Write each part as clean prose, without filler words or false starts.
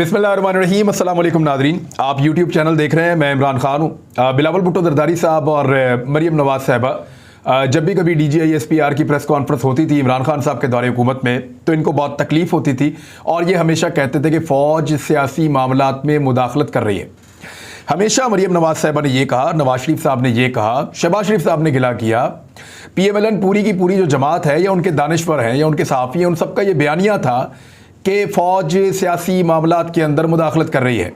बिस्मिल्लाहिर्रहमानिर्रहीम, अस्सलाम वालेकुम नादरीन। आप यूट्यूब चैनल देख रहे हैं। मैं इमरान खान हूँ। बिलावल भुट्टो जरदारी साहब और मरियम नवाज साहबा जब भी कभी DGISPR की प्रेस कॉन्फ्रेंस होती थी इमरान खान साहब के दौरे हुकूमत में, तो इनको बहुत तकलीफ होती थी और ये हमेशा कहते थे कि फ़ौज सियासी मामलात में मुदाखलत कर रही है। हमेशा मरियम नवाज साहबा ने ये कहा, नवाज शरीफ साहब ने ये कहा, शहबाज शरीफ साहब ने गिला किया। PMLN पूरी की पूरी जो जमात है या उनके दानिश्वर हैं या उनके सहाफ़ी हैं, उन सबका ये बयानिया था कि फ़ौज सियासी मामलात के अंदर मुदाखलत कर रही है।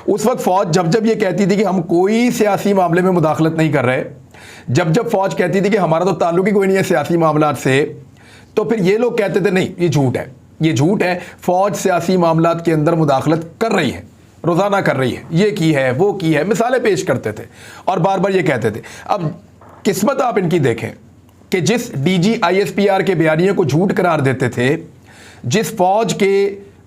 उस वक्त फ़ौज जब ये कहती थी कि हम कोई सियासी मामले में मुदाखलत नहीं कर रहे, जब फ़ौज कहती थी कि हमारा तो ताल्लुक ही कोई नहीं है सियासी मामलात से, तो फिर ये लोग कहते थे नहीं, ये झूठ है, ये झूठ है, फ़ौज सियासी मामलात के अंदर मुदाखलत कर रही है, रोज़ाना कर रही है, ये की है, वो की है, मिसालें पेश करते थे और बार बार ये कहते थे। अब किस्मत आप इनकी देखें कि जिस DGISPR के बयानिए को झूठ करार देते थे, जिस फौज के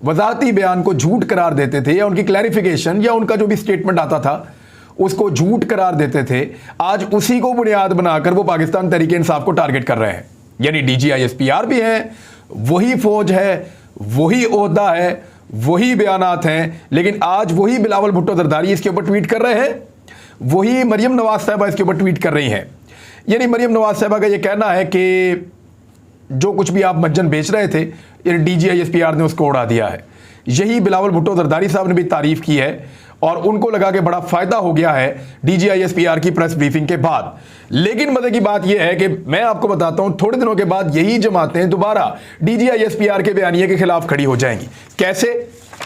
वजाहती बयान को झूठ करार देते थे या उनकी क्लैरिफिकेशन या उनका जो भी स्टेटमेंट आता था उसको झूठ करार देते थे, आज उसी को बुनियाद बनाकर वो पाकिस्तान तहरीक इंसाफ को टारगेट कर रहे हैं। यानी DGISPR भी हैं, वही फौज है, वही ओहदा है, वही बयानात हैं, लेकिन आज वही बिलावल भुट्टो जरदारी इसके ऊपर ट्वीट कर रहे हैं, वही मरियम नवाज साहबा इसके ऊपर ट्वीट कर रही हैं। यानी मरियम नवाज साहबा का ये कहना है कि जो कुछ भी आप मज्जन बेच रहे थे, DGISPR ने उसको उड़ा दिया है। यही बिलावल भुट्टो जरदारी साहब ने भी तारीफ की है और उनको लगा कि बड़ा फायदा हो गया है DGISPR की प्रेस ब्रीफिंग के बाद। लेकिन मजे की बात यह है कि मैं आपको बताता हूं, थोड़े दिनों के बाद यही जमातें दोबारा DGISPR के बयानिए के खिलाफ खड़ी हो जाएंगी। कैसे,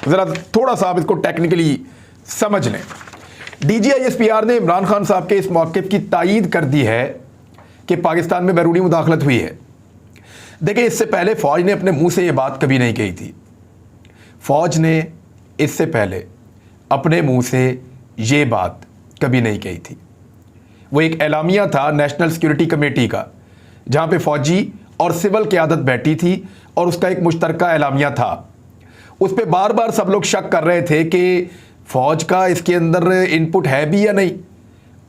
जरा थोड़ा सा आप इसको टेक्निकली समझ लें। DGISPR ने इमरान खान साहब के इस मौक़िफ़ की तायीद कर दी है कि पाकिस्तान में बैरूनी मुदाखलत हुई है। देखिए, इससे पहले फ़ौज ने अपने मुंह से ये बात कभी नहीं कही थी। फ़ौज ने इससे पहले अपने मुंह से ये बात कभी नहीं कही थी। वो एक एलामिया था नेशनल सिक्योरिटी कमेटी का, जहाँ पे फ़ौजी और सिविल क़यादत बैठी थी और उसका एक मुश्तरका एलामिया था। उस पर बार बार सब लोग शक कर रहे थे कि फ़ौज का इसके अंदर इनपुट है भी या नहीं,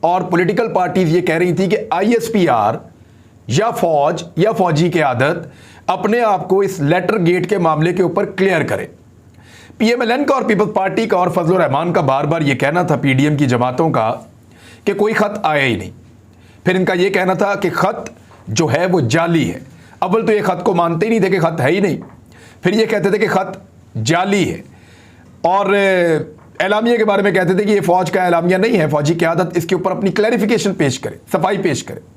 और पॉलिटिकल पार्टीज़ ये कह रही थी कि ISPR या फौज या फौजी क़यादत अपने आप को इस लेटर गेट के मामले के ऊपर क्लियर करे। PMLN का और पीपल्स पार्टी का और फजल रहमान का बार बार ये कहना था PDM की जमातों का कि कोई ख़त आया ही नहीं। फिर इनका ये कहना था कि ख़त जो है वो जाली है। अव्वल तो ये ख़त को मानते ही नहीं थे कि ख़त है ही नहीं, फिर ये कहते थे कि ख़त जाली है और एलामिया के बारे में कहते थे कि ये फ़ौज का एलामिया नहीं है, फौजी क़यादत इसके ऊपर अपनी क्लैरिफिकेशन पेश करे, सफाई पेश करे।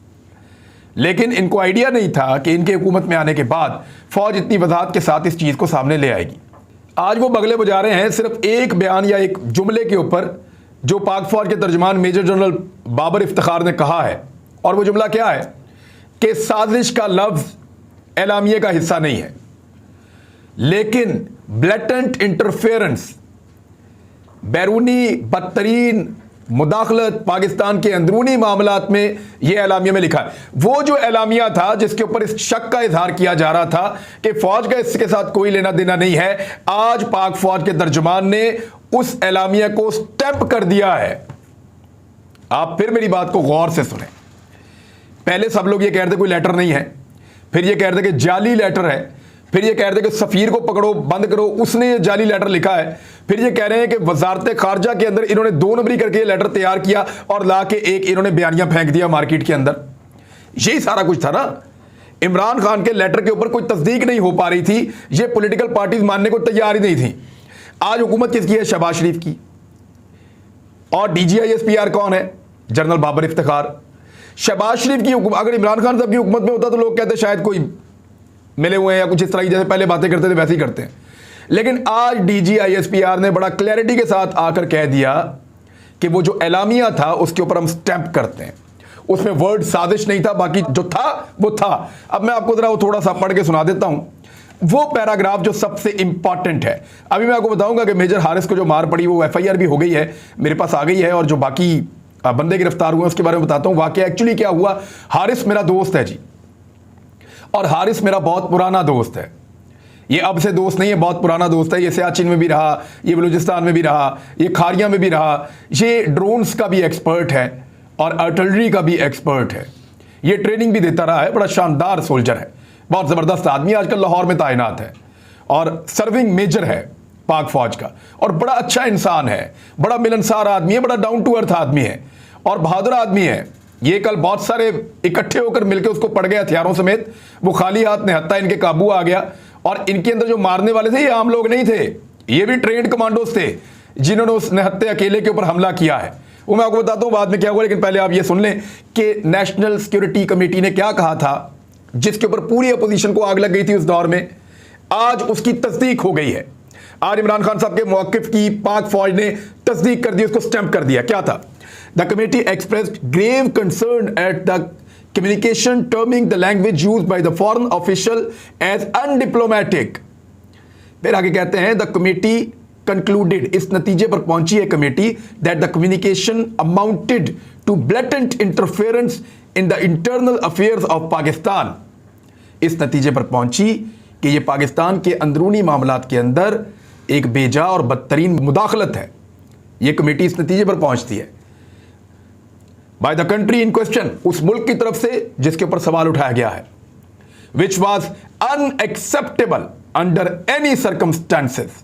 लेकिन इनको आइडिया नहीं था कि इनके हुकूमत में आने के बाद फौज इतनी वजाहत के साथ इस चीज़ को सामने ले आएगी। आज वो बगले बजा रहे हैं सिर्फ एक बयान या एक जुमले के ऊपर जो पाक फौज के तर्जमान मेजर जनरल बाबर इफ्तिखार ने कहा है, और वो जुमला क्या है कि साजिश का लफ्ज़ एलामिया का हिस्सा नहीं है, लेकिन ब्लैटेंट इंटरफेरेंस, बैरूनी बदतरीन मुदाखलत पाकिस्तान के अंदरूनी मामलात में यह एलामिया में लिखा है। वो जो एलामिया था जिसके ऊपर इस शक का इजहार किया जा रहा था कि फौज का इसके साथ कोई लेना देना नहीं है, आज पाक फौज के तर्जुमान ने उस एलामिया को स्टैंप कर दिया है। आप फिर मेरी बात को गौर से सुने। पहले सब लोग ये कह रहे थे कोई लेटर नहीं है, फिर ये कह रहे थे कि जाली लेटर है, फिर ये कह रहे थे कि सफ़ीर को पकड़ो, बंद करो, उसने ये जाली लेटर लिखा है, फिर ये कह रहे हैं कि वजारत खारजा के अंदर इन्होंने 2 नंबरी करके ये लेटर तैयार किया और ला के एक इन्होंने बयानिया फेंक दिया मार्केट के अंदर। यही सारा कुछ था ना। इमरान खान के लेटर के ऊपर कोई तस्दीक नहीं हो पा रही थी, ये पॉलिटिकल पार्टीज मानने को तैयार ही नहीं थी। आज हुकूमत किसकी है? शहबाज शरीफ की। और DGISPR कौन है? जनरल बाबर इफ्तिखार। शहबाज शरीफ की हुकूमत, अगर इमरान खान साहब की हुकूमत में होता तो लोग कहते शायद कोई मिले हुए हैं या कुछ इस तरह की, जैसे पहले बातें करते थे वैसे ही करते हैं। लेकिन आज DGISPR ने बड़ा क्लैरिटी के साथ आकर कह दिया कि वो जो एलामिया था उसके ऊपर हम स्टैंप करते हैं। उसमें वर्ड साजिश नहीं था, बाकी जो था वो था। अब मैं आपको जरा वो थोड़ा सा पढ़ के सुना देता हूं, वो पैराग्राफ जो सबसे इंपॉर्टेंट है। अभी मैं आपको बताऊंगा कि मेजर हारिस को जो मार पड़ी वो FIR भी हो गई है, मेरे पास आ गई है, और जो बाकी बंदे गिरफ्तार हुए उसके बारे में बताता हूं। वाकया एक्चुअली क्या हुआ, हारिस मेरा दोस्त है जी, और हारिस मेरा बहुत पुराना दोस्त है। ये अब से दोस्त नहीं है, बहुत पुराना दोस्त है। ये सियाचिन में भी रहा, ये बलूचिस्तान में भी रहा, ये खारिया में भी रहा। ये ड्रोन्स का भी एक्सपर्ट है और आर्टिलरी का भी एक्सपर्ट है। ये ट्रेनिंग भी देता रहा है, बड़ा शानदार सोल्जर है, बहुत ज़बरदस्त आदमी, आजकल लाहौर में तैनात है और सर्विंग मेजर है। पाक फौज का, और बड़ा अच्छा इंसान है, बड़ा मिलनसार आदमी है, बड़ा डाउन टू अर्थ आदमी है और बहादुर आदमी है। ये कल बहुत सारे इकट्ठे होकर मिलकर उसको पड़ गए हथियारों समेत, वो खाली हाथ निहत्था इनके काबू आ गया। और इनके अंदर जो मारने वाले थे ये आम लोग नहीं थे, ये भी ट्रेंड कमांडोज थे जिन्होंने उस निहत्थे अकेले के ऊपर हमला किया है। वो मैं आपको बताता हूं बाद में क्या हुआ, लेकिन पहले आप ये सुन लें कि नेशनल सिक्योरिटी कमेटी ने क्या कहा था, जिसके ऊपर पूरी अपोजिशन को आग लग गई थी उस दौर में। आज उसकी तस्दीक हो गई है। आज इमरान खान साहब के मौकिफ की पाक फौज ने तस्दीक कर दी, उसको स्टैंप कर दिया। क्या था? The committee expressed grave concern at the communication terming the language used by the foreign official as undiplomatic. फिर आगे कहते हैं द कमेटी कंक्लूडेड, इस नतीजे पर पहुंची है committee, that the communication amounted to blatant interference in the internal affairs of Pakistan. इस नतीजे पर पहुंची कि यह पाकिस्तान के अंदरूनी मामलात के अंदर एक बेजा और बदतरीन मुदाखलत है। यह कमेटी इस नतीजे पर पहुंचती है by the country in question, उस मुल्क की तरफ से जिसके ऊपर सवाल उठाया गया है, which was unacceptable under any circumstances.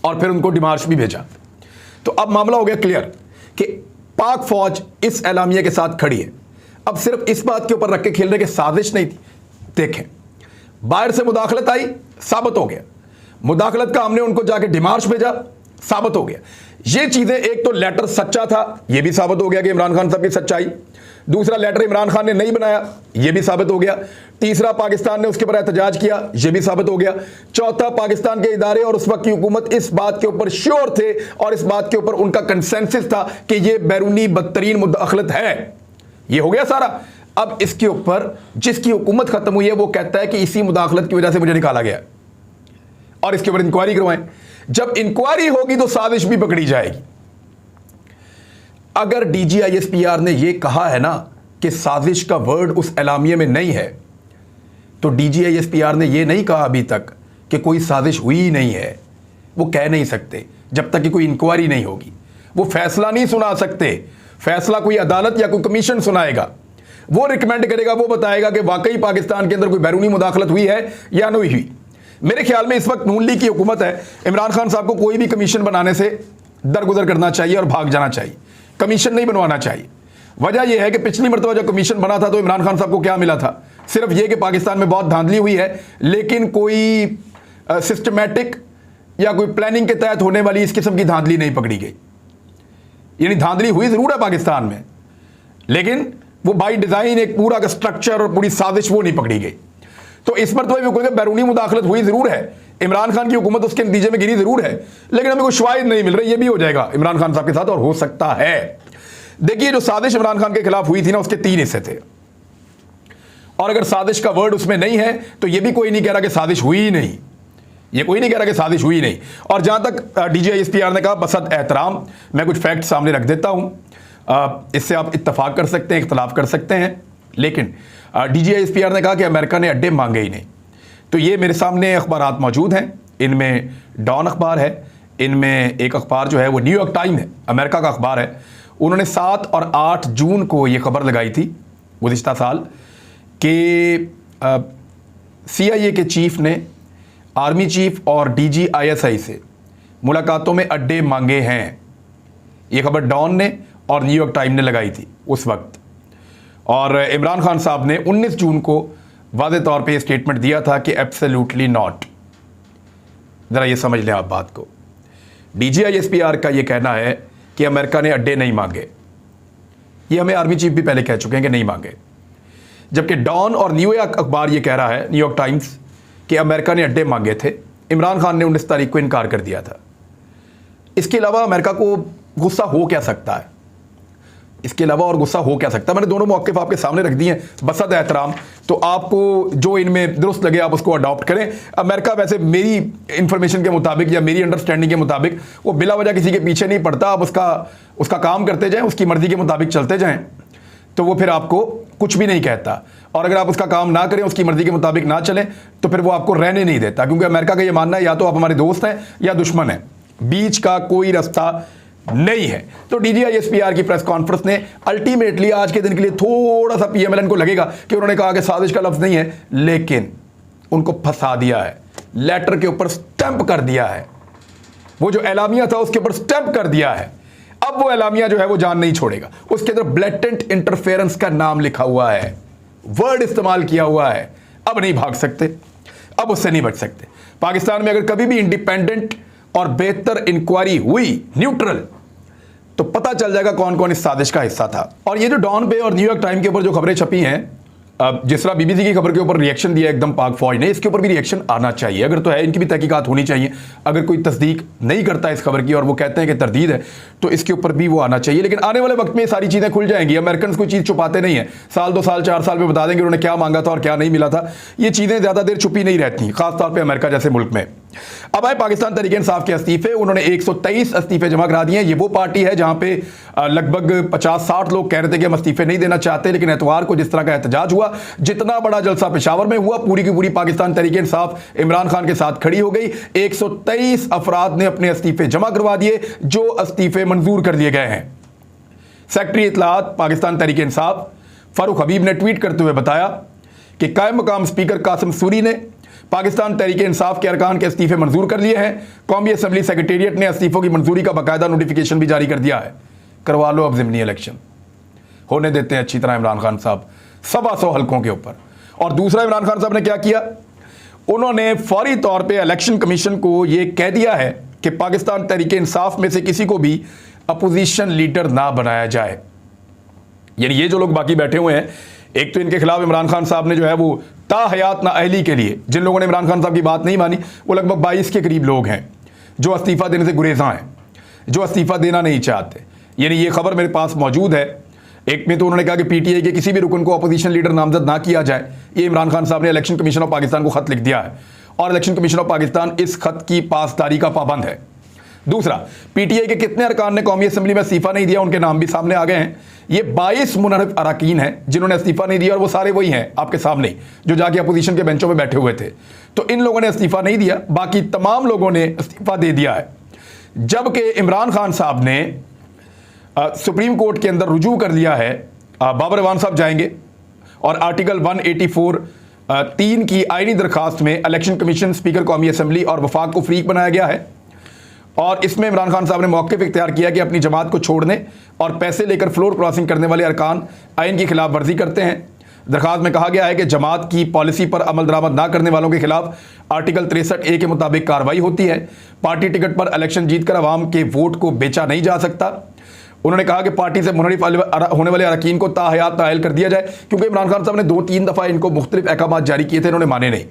और फिर उनको डिमार्श भी भेजा। तो अब मामला हो गया क्लियर कि पाक फौज इस एलामिया के साथ खड़ी है। अब सिर्फ इस बात के ऊपर रख के खेलने की साजिश नहीं थी। देखें, बाहर से मुदाखलत आई, साबित हो गया। मुदाखलत का हमने उनको जाके डिमार्श भेजा, साबित हो गया। ये चीजें, एक तो लेटर सच्चा था, यह भी साबित हो गया कि इमरान खान साहब की सच्चाई। दूसरा, लेटर इमरान खान ने नहीं बनाया, यह भी साबित हो गया। तीसरा, पाकिस्तान ने उसके ऊपर एहतजाज किया, यह भी साबित हो गया। चौथा, पाकिस्तान के इदारे और उस वक्त की हुकूमत इस बात के ऊपर श्योर थे और इस बात के ऊपर उनका कंसेंसस था कि यह बैरूनी बदतरीन मुदाखलत है। यह हो गया सारा। अब इसके ऊपर जिसकी हुकूमत खत्म हुई है वो कहता है कि इसी मुदाखलत की वजह से मुझे निकाला गया और इसके ऊपर इंक्वायरी करवाएं। जब इंक्वायरी होगी तो साजिश भी पकड़ी जाएगी। अगर DGISPR ने यह कहा है ना कि साजिश का वर्ड उस एलामिये में नहीं है, तो DGISPR ने यह नहीं कहा अभी तक कि कोई साजिश हुई ही नहीं है। वो कह नहीं सकते जब तक कि कोई इंक्वायरी नहीं होगी। वो फैसला नहीं सुना सकते। फैसला कोई अदालत या कोई कमीशन सुनाएगा, वो रिकमेंड करेगा, वो बताएगा कि वाकई पाकिस्तान के अंदर कोई बैरूनी मुदाखलत हुई है या नहीं हुई। मेरे ख्याल में इस वक्त नून लीग की हुकूमत है, इमरान खान साहब को कोई भी कमीशन बनाने से दरगुजर करना चाहिए और भाग जाना चाहिए। कमीशन नहीं बनवाना चाहिए। वजह यह है कि पिछली मरतबा जब कमीशन बना था तो इमरान खान साहब को क्या मिला था? सिर्फ यह कि पाकिस्तान में बहुत धांधली हुई है, लेकिन कोई सिस्टमैटिक या कोई प्लानिंग के तहत होने वाली इस किस्म की धांधली नहीं पकड़ी गई। यानी धांधली हुई जरूर है पाकिस्तान में, लेकिन वो बाई डिजाइन एक पूरा का स्ट्रक्चर और पूरी साजिश वो नहीं पकड़ी गई। तो इस मरतबा भी कोई बैरूनी मुदाखलत हुई जरूर है, इमरान खान की हुकूमत उसके नतीजे में गिरी जरूर है, लेकिन हमें कोई शवाहिद नहीं मिल रही। ये भी हो जाएगा इमरान खान साहब के साथ और हो सकता है। देखिए, जो साजिश इमरान खान के खिलाफ हुई थी ना, उसके 3 हिस्से थे, और अगर साजिश का वर्ड उसमें नहीं है तो ये भी कोई नहीं कह रहा कि साजिश हुई ही नहीं। ये कोई नहीं कह रहा कि साजिश हुई नहीं। और जहां तक DGISPR ने कहा, बसत एहतराम मैं कुछ फैक्ट सामने रख देता हूं, इससे आप इत्तफाक कर सकते हैं, इख्तलाफ कर सकते हैं, लेकिन DGISPR ने कहा कि अमेरिका ने अड्डे मांगे ही नहीं। तो ये मेरे सामने अखबारात मौजूद हैं, इनमें डॉन अखबार है, इनमें एक अखबार जो है वो न्यूयॉर्क टाइम है, अमेरिका का अखबार है। उन्होंने 7 और 8 जून को ये खबर लगाई थी गुज़िश्ता साल कि CIA के चीफ ने आर्मी चीफ और DGISI से मुलाकातों में अड्डे मांगे हैं। ये खबर डॉन ने और न्यूयॉर्क टाइम ने लगाई थी उस वक्त। और इमरान खान साहब ने 19 जून को वाज़े तौर पे स्टेटमेंट दिया था कि एब्सोल्युटली नॉट। ज़रा ये समझ लें आप बात को। DGISPR का ये कहना है कि अमेरिका ने अड्डे नहीं मांगे। ये हमें आर्मी चीफ भी पहले कह चुके हैं कि नहीं मांगे, जबकि डॉन और न्यूयॉर्क अखबार ये कह रहा है, न्यूयॉर्क टाइम्स, कि अमेरिका ने अड्डे मांगे थे। इमरान खान ने 19 तारीख को इनकार कर दिया था। इसके अलावा अमेरिका को गुस्सा हो क्या सकता है? इसके अलावा और गुस्सा हो क्या सकता है? मैंने दोनों मौक़िफ़ आपके सामने रख दिए हैं, बसत एहतराम। तो आपको जो इनमें दुरुस्त लगे आप उसको अडॉप्ट करें। अमेरिका वैसे मेरी इंफॉर्मेशन के मुताबिक या मेरी अंडरस्टैंडिंग के मुताबिक वो बिला वजह किसी के पीछे नहीं पड़ता। आप उसका काम करते जाएं, उसकी मर्ज़ी के मुताबिक चलते जाएं, तो वो फिर आपको कुछ भी नहीं कहता। और अगर आप उसका काम ना करें, उसकी मर्ज़ी के मुताबिक ना चलें, तो फिर वो आपको रहने नहीं देता। क्योंकि अमेरिका का ये मानना है या तो आप हमारे दोस्त हैं या दुश्मन हैं, बीच का कोई रास्ता नहीं है। तो DGISPR की प्रेस कॉन्फ्रेंस ने अल्टीमेटली आज के दिन के लिए थोड़ा सा PMLN को लगेगा कि उन्होंने कहा कि साजिश का लफ्ज़ नहीं है, लेकिन उनको फंसा दिया है। लेटर के ऊपर स्टैंप कर दिया है, वो जो एलामिया था उसके ऊपर स्टैंप कर दिया है। अब वो एलामिया जो है वो जान नहीं छोड़ेगा। उसके अंदर ब्लैटेंट इंटरफेरेंस का नाम लिखा हुआ है, वर्ड इस्तेमाल किया हुआ है। अब नहीं भाग सकते, अब उससे नहीं बच सकते। पाकिस्तान में अगर कभी भी इंडिपेंडेंट और बेहतर इंक्वायरी हुई, न्यूट्रल, तो पता चल जाएगा कौन कौन इस साजिश का हिस्सा था। और ये जो डॉन पे और न्यूयॉर्क टाइम के ऊपर जो खबरें छपी हैं, जिस तरह बीबीसी की खबर के ऊपर रिएक्शन दिया एकदम पाक फौज ने, इसके ऊपर भी रिएक्शन आना चाहिए। अगर तो है, इनकी भी तहकीकात होनी चाहिए। अगर कोई तस्दीक नहीं करता इस खबर की और वो कहते हैं कि तरदीद है, तो इसके ऊपर भी वो आना चाहिए। लेकिन आने वाले वक्त में ये सारी चीज़ें खुल जाएंगी। अमेरिकन कोई चीज़ छुपाते नहीं है, साल 2 साल 4 साल में बता देंगे उन्होंने क्या मांगा था और क्या नहीं मिला था। ये चीज़ें ज़्यादा देर छुपी नहीं रहती, खासतौर पर अमेरिका जैसे मुल्क में। अब आए पाकिस्तान तहरीक इंसाफ के इस्तीफे। उन्होंने 123 इस्तीफे जमा करा दिए हैं। ये वो पार्टी है जहां पे लगभग 50-60 लोग कह रहे थे कि हम इस्तीफे नहीं देना चाहते, लेकिन एतवार को जिस तरह का एहतजाज हुआ, जितना बड़ा जलसा पेशावर में हुआ, पूरी की पूरी पाकिस्तान तहरीक इंसाफ इमरान खान के साथ खड़ी हो गई। 123 अफराद ने अपने इस्तीफे जमा करवा दिए, जो इस्तीफे मंजूर कर लिए गए हैं। सेक्रेटरी इत्तलात पाकिस्तान तहरीक इंसाफ फारूक हबीब ने ट्वीट करते हुए बताया कि कायम मकाम स्पीकर कासिम सूरी ने पाकिस्तान तहरीक इंसाफ के अरकान के इस्तीफे मंजूर कर लिए हैं। कौमी असम्बली सेक्रेटेरिएट ने इस्तीफों की मंजूरी का बाकायदा नोटिफिकेशन भी जारी कर दिया है। करवा लो अब ज़िमनी इलेक्शन, होने देते हैं अच्छी तरह इमरान खान साहब 125 हल्कों के ऊपर। और दूसरा, इमरान खान साहब ने क्या किया, उन्होंने फौरी तौर पर इलेक्शन कमीशन को यह कह दिया है कि पाकिस्तान तहरीक इंसाफ में से किसी को भी अपोजिशन लीडर ना बनाया जाए। यानी ये जो लोग बाकी बैठे हुए हैं, एक तो इनके खिलाफ इमरान खान साहब ने जो है वो ताहयात नाअहली के लिए, जिन लोगों ने इमरान खान साहब की बात नहीं मानी, वो लगभग 22 के करीब लोग हैं जो इस्तीफा देने से गुरेज़ां हैं, जो इस्तीफा देना नहीं चाहते। यानी ये खबर मेरे पास मौजूद है। एक में तो उन्होंने कहा कि पीटीआई के किसी भी रुकन को अपोजिशन लीडर नामजद ना किया जाए। ये इमरान खान साहब ने इलेक्शन कमीशन ऑफ पाकिस्तान को खत लिख दिया है और इलेक्शन कमीशन ऑफ पाकिस्तान इस खत की पासदारी का पाबंद है। दूसरा, पीटीआई के कितने अरकान ने कौमी असम्बली में इस्तीफा नहीं दिया, उनके नाम भी सामने आ गए हैं। ये 22 मुनहरिफ अरकान हैं जिन्होंने इस्तीफा नहीं दिया, और वो सारे वही हैं आपके सामने जो जाके अपोजिशन के बेंचों में बैठे हुए थे। तो इन लोगों ने इस्तीफा नहीं दिया, बाकी तमाम लोगों ने इस्तीफा दे दिया है। जबकि इमरान खान साहब ने सुप्रीम कोर्ट के अंदर रुजू कर लिया है। बाबर अवान साहब जाएंगे और आर्टिकल 184(3) की आईनी दरखास्त में इलेक्शन कमीशन, स्पीकर कौमी असम्बली और वफाक को फ्रीक बनाया गया है। और इसमें इमरान खान साहब ने मौक़िफ़ इख्तियार किया कि अपनी जमात को छोड़ने और पैसे लेकर फ्लोर क्रॉसिंग करने वाले अरकान आइन की खिलाफ वर्जी करते हैं। दरखास्त में कहा गया है कि जमात की पॉलिसी पर अमल दरामद ना करने वालों के खिलाफ आर्टिकल 63(a) के मुताबिक कार्रवाई होती है। पार्टी टिकट पर इलेक्शन जीतकर अवाम के वोट को बेचा नहीं जा सकता। उन्होंने कहा कि पार्टी से मुनहरिफ होने वाले अरकान को ताहयात नाअहल कर दिया जाए, क्योंकि इमरान खान साहब ने 2-3 दफ़ा इनको मुख्तलिफ अहकाम जारी किए थे, इन्होंने माने नहीं।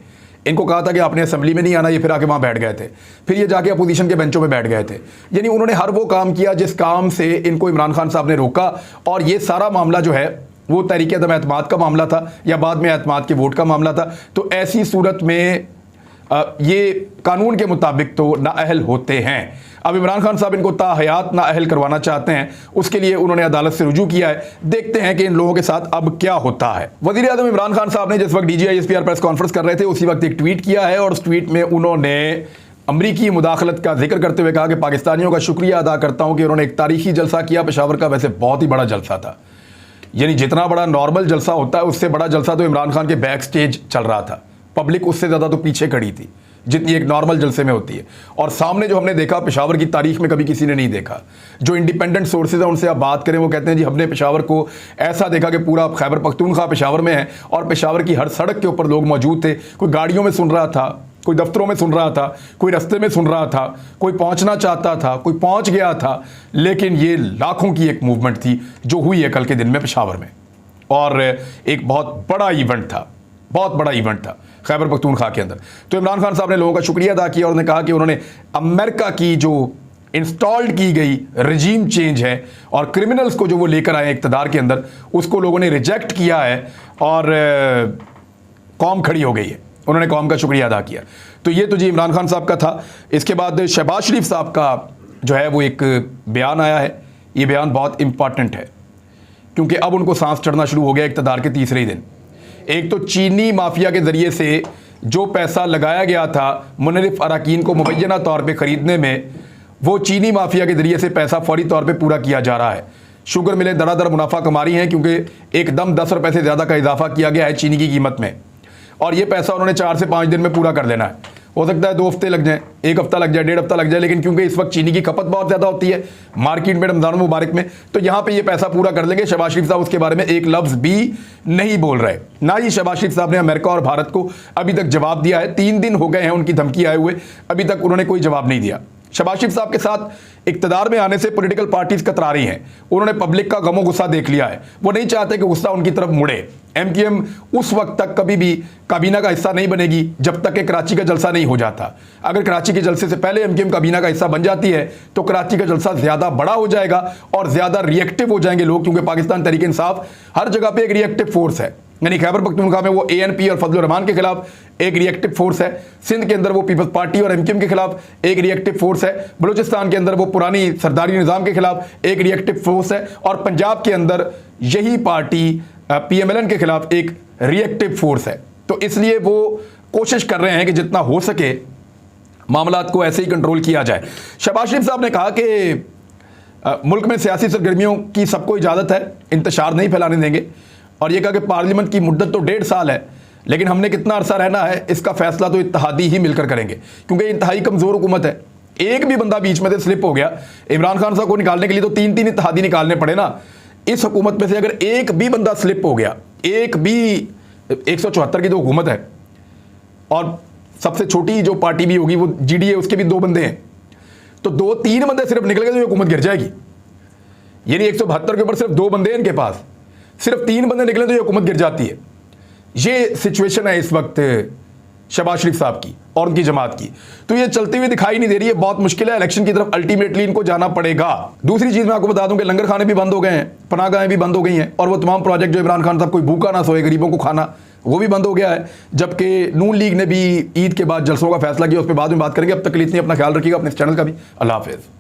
इनको कहा था कि आपने असेंबली में नहीं आना, ये फिर आके वहाँ बैठ गए थे, फिर ये जाके अपोजिशन के बेंचों में बैठ गए थे। यानी उन्होंने हर वो काम किया जिस काम से इनको इमरान खान साहब ने रोका। और ये सारा मामला जो है वो तहरीक अदम एतमाद का मामला था या बाद में एतमाद के वोट का मामला था। तो ऐसी सूरत में ये कानून के मुताबिक तो नाअहल होते हैं। अब इमरान खान साहब इनको ताहयात नाअहल करवाना चाहते हैं, उसके लिए उन्होंने अदालत से रुजू किया है। देखते हैं कि इन लोगों के साथ अब क्या होता है। वज़ीर आज़म इमरान खान साहब ने जिस वक्त DGISPR प्रेस कॉन्फ्रेंस कर रहे थे, उसी वक्त एक ट्वीट किया है और उस ट्वीट में उन्होंने अमरीकी मुदाखलत का जिक्र करते हुए कहा कि पाकिस्तानियों का शुक्रिया अदा करता हूँ कि उन्होंने एक तारीखी जलसा किया पेशावर का। वैसे बहुत ही बड़ा जलसा था, यानी जितना बड़ा नॉर्मल जलसा होता है उससे बड़ा जलसा तो इमरान खान के बैक स्टेज चल रहा था। पब्लिक उससे ज़्यादा तो पीछे खड़ी थी जितनी एक नॉर्मल जलसे में होती है। और सामने जो हमने देखा पेशावर की तारीख में कभी किसी ने नहीं देखा। जो इंडिपेंडेंट सोर्सेज हैं उनसे आप बात करें, वो कहते हैं जी हमने पेशावर को ऐसा देखा कि पूरा खैबर पख्तूनख्वा पेशावर में है और पेशावर की हर सड़क के ऊपर लोग मौजूद थे। कोई गाड़ियों में सुन रहा था, कोई दफ्तरों में सुन रहा था, कोई रास्ते में सुन रहा था, कोई पहुंचना चाहता था, कोई पहुंच गया था। लेकिन ये लाखों की एक मूवमेंट थी जो हुई है कल के दिन में पेशावर में, और एक बहुत बड़ा इवेंट था, बहुत बड़ा इवेंट था खैबर पख्तूनख्वा के अंदर। तो इमरान खान साहब ने लोगों का शुक्रिया अदा किया और उन्होंने कहा कि उन्होंने अमेरिका की जो इंस्टॉल्ड की गई रजीम चेंज है और क्रिमिनल्स को जो वो लेकर आए इक़्तिदार के अंदर, उसको लोगों ने रिजेक्ट किया है और कौम खड़ी हो गई है। उन्होंने कौम का शुक्रिया अदा किया। तो ये तो जी इमरान खान साहब का था। इसके बाद शहबाज शरीफ साहब का जो है वो एक बयान आया है। ये बयान बहुत इंपॉर्टेंट है क्योंकि अब उनको सांस चढ़ना शुरू हो गया इक़्तिदार के तीसरे ही दिन। एक तो चीनी माफिया के ज़रिए से जो पैसा लगाया गया था मुनरिफ अरकान को मुबैना तौर पे ख़रीदने में, वो चीनी माफिया के ज़रिए से पैसा फौरी तौर पे पूरा किया जा रहा है। शुगर मिलें दरादर मुनाफा कमा रही हैं क्योंकि एकदम 10 रुपये से ज़्यादा का इजाफा किया गया है चीनी की कीमत में, और ये पैसा उन्होंने 4 से 5 दिन में पूरा कर लेना है। हो सकता है 2 हफ्ते लग जाए, 1 हफ्ता लग जाए, 1.5 हफ्ता लग जाए, लेकिन क्योंकि इस वक्त चीनी की खपत बहुत ज़्यादा होती है मार्केट में रमज़ान मुबारक में, तो यहाँ पे ये पैसा पूरा कर लेंगे। शहबाज शरीफ साहब उसके बारे में एक लफ्ज़ भी नहीं बोल रहे। ना ही शहबाज शरीफ साहब ने अमेरिका और भारत को अभी तक जवाब दिया है। 3 दिन हो गए हैं उनकी धमकी आए हुए, अभी तक उन्होंने कोई जवाब नहीं दिया। शहबाज शरीफ साहब के साथ इक्तदार में आने से पॉलिटिकल पार्टीज कतरा रही हैं। उन्होंने पब्लिक का गमो गुस्सा देख लिया है, वो नहीं चाहते कि गुस्सा उनकी तरफ मुड़े। एमक्यूएम उस वक्त तक कभी भी काबीना का हिस्सा नहीं बनेगी जब तक कि कराची का जलसा नहीं हो जाता। अगर कराची के जलसे से पहले एमक्यूएम काबीना का हिस्सा बन जाती है तो कराची का जलसा ज्यादा बड़ा हो जाएगा और ज्यादा रिएक्टिव हो जाएंगे लोग, क्योंकि पाकिस्तान तहरीक इंसाफ हर जगह पे एक रिएक्टिव फोर्स है। यानी खैबर पख्तूनख्वा में वो एएनपी और फजलुर रहमान के खिलाफ एक रिएक्टिव फोर्स है, सिंध के अंदर वो पीपल्स पार्टी और एमक्यूएम के खिलाफ एक रिएक्टिव फोर्स है, बलूचिस्तान के अंदर वो पुरानी सरदारी निज़ाम के खिलाफ एक रिएक्टिव फोर्स है, और पंजाब के अंदर यही पार्टी पीएमएलएन के खिलाफ एक रिएक्टिव फोर्स है। तो इसलिए वो कोशिश कर रहे हैं कि जितना हो सके मामलात को ऐसे ही कंट्रोल किया जाए। शहबाज शरीफ साहब ने कहा कि मुल्क में सियासी सरगर्मियों की सबको इजाज़त है, इंतशार नहीं फैलाने देंगे, और यह कहा कि पार्लियामेंट की मुद्दत तो 1.5 साल है, लेकिन हमने कितना अरसा रहना है इसका फैसला तो इत्तेहादी ही मिलकर करेंगे, क्योंकि इंतहाई कमज़ोर हुकूमत है। एक भी बंदा बीच में से स्लिप हो गया, इमरान खान साहब को निकालने के लिए तो 3-3 इत्तेहादी निकालने पड़े ना। इस हुकूमत में से अगर एक भी बंदा स्लिप हो गया, एक भी 174 की तो हुकूमत है, और सबसे छोटी जो पार्टी भी होगी वो जीडीए, उसके भी 2 बंदे हैं, तो 2-3 बंदे सिर्फ निकल गए तो हुकूमत गिर जाएगी। यानी 172 के ऊपर सिर्फ 2 बंदे हैं इनके पास, सिर्फ 3 बंदे निकले तो ये हुकूमत गिर जाती है। ये सिचुएशन है इस वक्त शहबाज शरीफ साहब की और उनकी जमात की, तो ये चलती हुई दिखाई नहीं दे रही है। बहुत मुश्किल है, इलेक्शन की तरफ अल्टीमेटली इनको जाना पड़ेगा। दूसरी चीज मैं आपको बता दूं कि लंगर खाने भी बंद हो गए हैं, पनाहगाहें भी बंद हो गई हैं, और वो तमाम प्रोजेक्ट जो इमरान खान साहब कोई भूखा ना सोए गरीबों को खाना, वो भी बंद हो गया है। जबकि नून लीग ने भी ईद के बाद जलसों का फैसला किया, उस पर बाद में बात करेंगे। अब तक के लिए इतनी, अपना ख्याल रखिएगा, अपने इस चैनल का भी। अल्लाह हाफिज़।